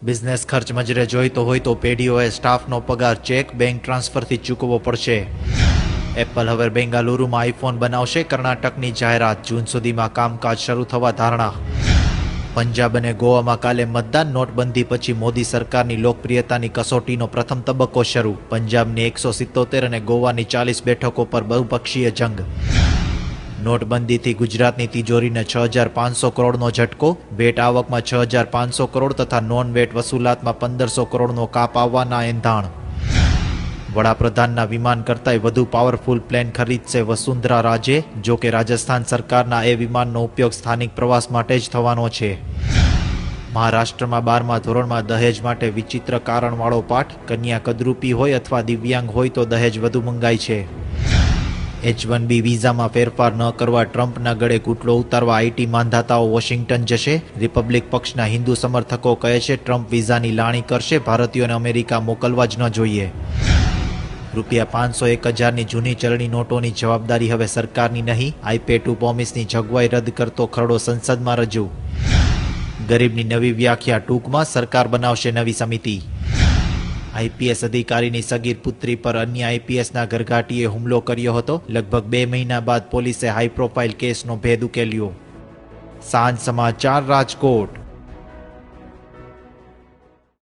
Business ખર્ચ મજરે જોઈતો હોય તો પેઢીઓએ સ્ટાફનો પગાર ચેક બેંક ટ્રાન્સફરથી ચૂકવવો પડશે. એપલ હવે બેંગાલુરુમાં આઈફોન બનાવશે, કર્ણાટકની જાહેરાત. જૂન સુધીમાં કામકાજ શરૂ થવા ધારણા. પંજાબ અને ગોવામાં કાલે મતદાન. નોટબંધી પછી મોદી સરકારની લોકપ્રિયતાની કસોટીનો પ્રથમ તબક્કો શરૂ. પંજાબની 177 અને ગોવાની 40 બેઠકો પર બહુપક્ષીય જંગ. નોટબંધીથી ગુજરાતની તિજોરીને 6,500 કરોડનો ઝટકો. વેટ આવકમાં 6,500 કરોડ તથા નોન વેટ વસૂલાતમાં 1,500 કરોડનો કાપ આવવાના એંધાણ. વડાપ્રધાનના વિમાન કરતાંય વધુ પાવરફુલ પ્લેન ખરીદશે વસુંધરા રાજે. જો કે રાજસ્થાન સરકારના એ વિમાનનો ઉપયોગ સ્થાનિક પ્રવાસ માટે જ થવાનો છે. મહારાષ્ટ્રમાં 12મા ધોરણમાં દહેજ માટે વિચિત્ર કારણવાળો પાઠ. કન્યા કદરૂપી હોય અથવા દિવ્યાંગ હોય તો દહેજ વધુ મંગાય છે. H1B વિઝામાં ફેરફાર ન કરવા ટ્રમ્પના ગળે ઘૂંટડો ઉતારવા આઈટી માંધાતાઓ વોશિંગ્ટન જશે. રિપબ્લિક પક્ષના હિન્દુ સમર્થકો કહે છે ટ્રમ્પ વિઝાની લાણી કરશે, ભારતીયોને અમેરિકા મોકલવા જ ન જોઈએ. ₹501,000ની જૂની ચલણી નોટોની જવાબદારી હવે સરકારની નહીં. આઈપે ટુ પ્રોમિસની જોગવાઈ રદ કરતો ખરડો સંસદમાં રજૂ. ગરીબની નવી વ્યાખ્યા ટૂંકમાં, સરકાર બનાવશે નવી સમિતિ. આઈપીએસ અધિકારીની સગીર પુત્રી પર અન્ય આઈપીએસના ઘરઘાટીએ હુમલો કર્યો હતો. લગભગ 2 મહિના બાદ પોલીસે હાઈ પ્રોફાઇલ કેસનો ભેદ ઉકેલ્યો. સાંજ સમાચાર રાજકોટ.